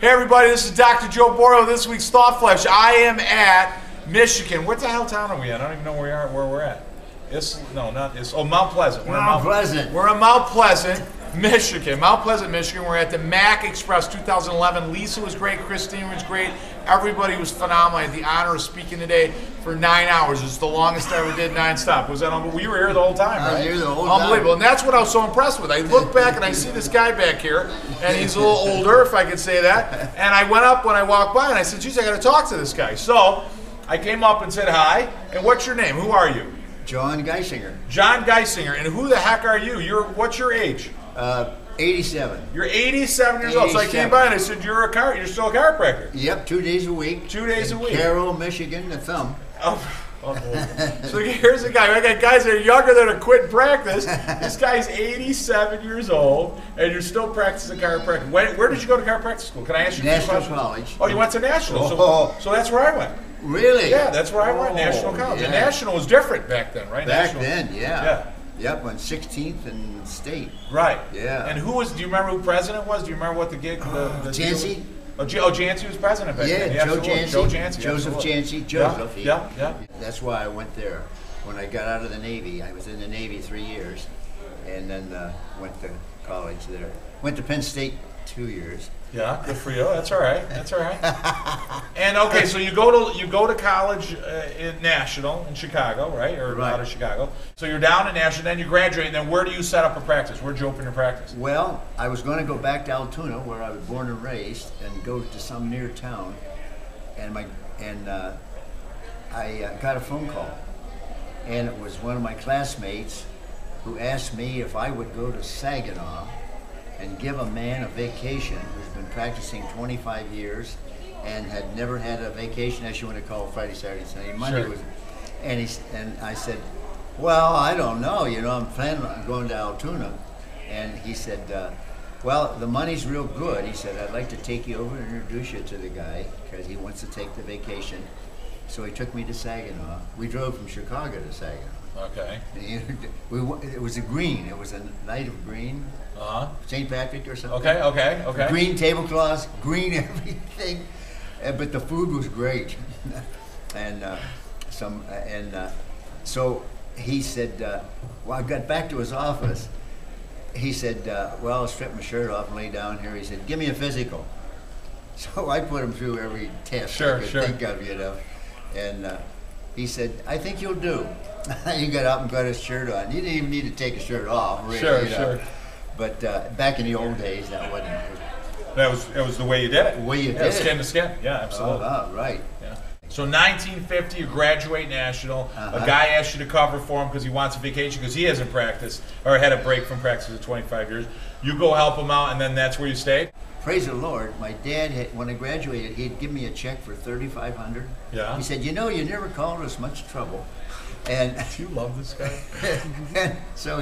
Hey everybody, this is Dr. Joe Borio, this week's Thot Flash. I am at Michigan. What the hell town are we at? I don't even know where we're at. Mount Pleasant. We're in Mount Pleasant, Michigan. Mount Pleasant, Michigan. We're at the MAC Express 2011. Lisa was great, Christine was great. Everybody was phenomenal. I had the honor of speaking today for 9 hours. It's the longest I ever did nonstop. Was that unbelievable? We were here the whole time, right? I was here the whole time. Unbelievable. And that's what I was so impressed with. I look back and I see this guy back here, and he's a little older, if I could say that. And I went up when I walked by and I said, geez, I got to talk to this guy. So I came up and said hi. And what's your name? Who are you? John Geisinger. John Geisinger. And who the heck are you? What's your age? 87. You're 87 years old. So I came by and I said, you're still a chiropractor. Yep, 2 days a week. 2 days a week. Carroll, Michigan, the thumb. So here's the guy. I got guys that are younger that are quitting practice. This guy's 87 years old, and you're still practicing chiropractic. Where did you go to chiropractic school? Can I ask you a question? National College. Oh, you went to National. So that's where I went. Really? Yeah, that's where I went. National College. Yeah. And National was different back then, right? Back National. then, yeah. Yeah. Yep, on 16th and State. Right. Yeah. And do you remember who president was? Do you remember what the gig? Jancy. Jancy was president back then. Yeah, Joe Jancy. Joe Jancy. Joseph absolutely. Jancy. Joseph. Yeah. That's why I went there. When I got out of the Navy, I was in the Navy 3 years, and then went to college there. Went to Penn State 2 years. Yeah, good for you. That's all right. That's all right. And okay, so you go to college in National in Chicago, right? Or right. Out of Chicago. So you're down in National, then you graduate, and then where do you set up a practice? Where'd you open your practice? Well, I was going to go back to Altoona, where I was born and raised, and go to some near town, and I got a phone call, and it was one of my classmates who asked me if I would go to Saginaw and give a man a vacation who's been practicing 25 years and had never had a vacation, as you want to call it, Friday, Saturday, Sunday. Monday sure. was, and I said, well, I don't know, I'm planning on going to Altoona. And he said, well, the money's real good. He said, I'd like to take you over and introduce you to the guy because he wants to take the vacation. So he took me to Saginaw. We drove from Chicago to Saginaw. Okay. It was a green. It was a night of green. St. Patrick or something. Okay. Green tablecloths, green everything, but the food was great. So he said, well, I got back to his office. He said, well, I'll strip my shirt off and lay down here. He said, give me a physical. So I put him through every test I could think of, and he said, I think you'll do. He got up and got his shirt on. He didn't even need to take his shirt off, really. Sure. But back in the old days, that wasn't. That was the way you did it. The way you did it. Skin to skin. Yeah, absolutely. Right. Yeah. So 1950, you graduate National. A guy asks you to cover for him because he wants a vacation because he hasn't practiced or had a break from practice for 25 years. You go help him out, and then that's where you stayed? Praise the Lord. My dad, when I graduated, he'd give me a check for $3,500. Yeah. He said, you never caused us much trouble. And you love this guy. And so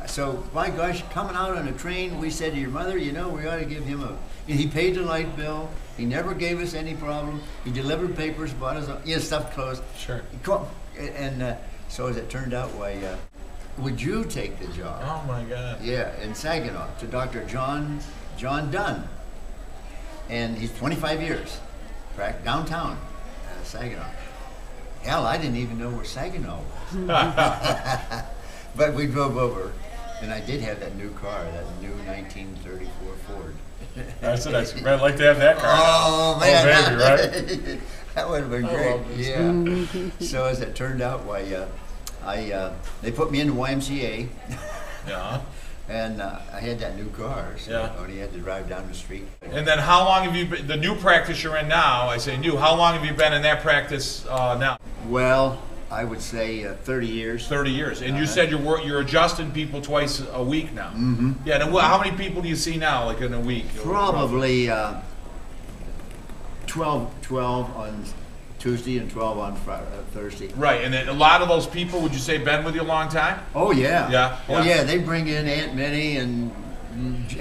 so my gosh, coming out on a train, we said to your mother, we ought to give him he paid the light bill. He never gave us any problem. He delivered papers, bought us stuff closed. Sure. And so as it turned out, would you take the job? Oh my God. Yeah, in Saginaw to Dr. John Dunn, and he's 25 years, downtown Saginaw. Hell, I didn't even know where Saginaw was. But we drove over, and I did have that new car, that new 1934 Ford. That's a nice. I'd like to have that car. Oh man, baby, right? That would have been great. Yeah. So as it turned out, they put me in the YMCA. Yeah. And I had that new car, so I only had to drive down the street. And then how long have you been, the new practice you're in now, I say new, how long have you been in that practice now? Well, I would say 30 years. 30 years. And you said you're adjusting people twice a week now. Mm-hmm. Yeah, and how many people do you see now, like in a week? Probably 12 on Tuesday and 12 on Thursday. Right, and then a lot of those people, would you say, been with you a long time? Oh yeah. Yeah. Oh yeah, they bring in Aunt Minnie and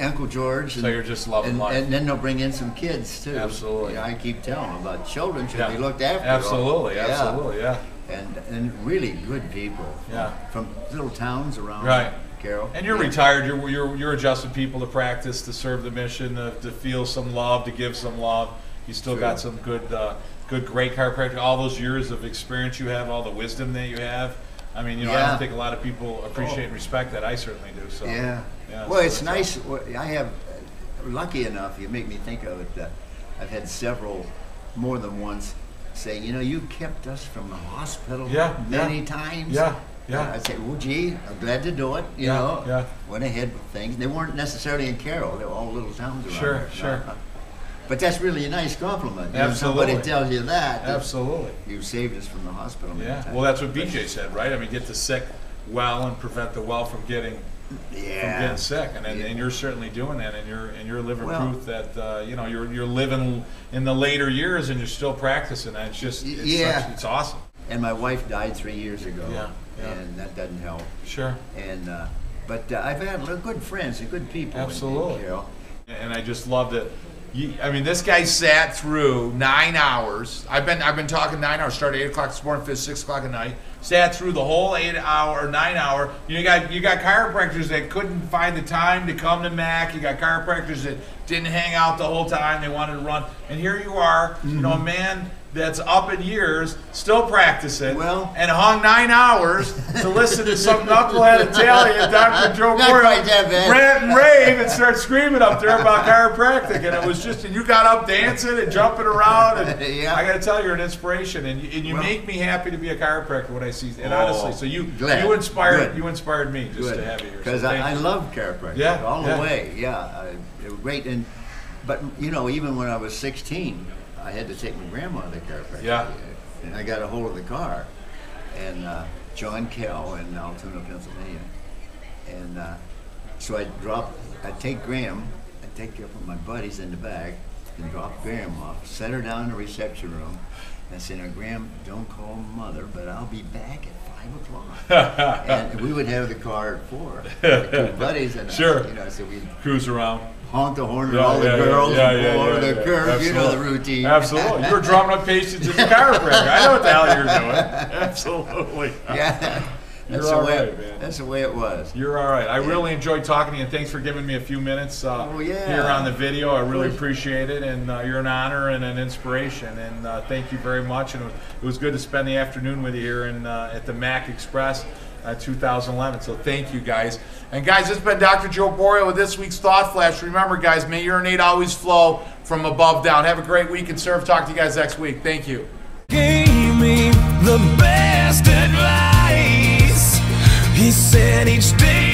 Uncle George. So you're just loving life. And then they'll bring in some kids too. Absolutely. I keep telling them about children should be looked after. Absolutely, yeah. and really good people. From little towns around. Right. Carroll. And you're retired. You're adjusting people to practice, to serve the mission, to feel some love, to give some love. You still got some good, great chiropractic. All those years of experience you have, all the wisdom that you have. I mean, I don't think a lot of people appreciate and respect that. I certainly do. So well, so it's nice. I have, lucky enough, you make me think of it. That I've had several, more than once, say, you kept us from the hospital many times. I say, well, gee, I'm glad to do it. You know, went ahead with things. They weren't necessarily in Carroll. They were all little towns around. Sure. But that's really a nice compliment. Absolutely. Somebody tells you that. Absolutely. You saved us from the hospital many times. Well, that's what BJ said, right? I mean, get the sick well and prevent the well from getting sick, and you're certainly doing that, and you're living proof that you're living in the later years and you're still practicing. And it's just it's awesome. And my wife died 3 years ago, and that doesn't help. Sure. And but I've had good friends and good people. Absolutely. In Carroll. And I just love that. I mean, this guy sat through 9 hours. I've been talking 9 hours. Started 8 o'clock this morning, finished 6 o'clock at night. Sat through the whole 9 hour. You got chiropractors that couldn't find the time to come to MAC. You got chiropractors that didn't hang out the whole time. They wanted to run. And here you are, a man that's up in years, still practicing, and hung 9 hours to listen to some knucklehead Italian, Dr. Joe Borio, rant and rave and start screaming up there about chiropractic. And it was and you got up dancing and jumping around. And I got to tell you, you're an inspiration. And you make me happy to be a chiropractor when I see and honestly, so you inspired me just to have you here. Because I love chiropractic all the way. It was great. But even when I was 16, I had to take my grandma to the chiropractor. And I got a hold of the car, and John Kell in Altoona, Pennsylvania. And so I'd take Graham, I'd take her up with my buddies in the back, and drop Graham off, set her down in the reception room, and say, now Graham, don't call Mother, but I'll be back at 5 o'clock. And we would have the car at 4. Two buddies and so we'd cruise around. Honk the horn at all the girls and pull over the curb. Absolutely. You know the routine. Absolutely. You were drumming up patients as a chiropractor. I know what the hell you're doing. Absolutely. That's the way it was. You're all right. I really enjoyed talking to you, and thanks for giving me a few minutes here on the video. I really appreciate it, and you're an honor and an inspiration, and thank you very much. And it was good to spend the afternoon with you here at the MAC Express 2011. So thank you, guys. And guys, this has been Dr. Joe Borio with this week's Thot Flash. Remember, guys, may your innate always flow from above down. Have a great week and serve. Talk to you guys next week. Thank you. Gave me the best advice. He said each day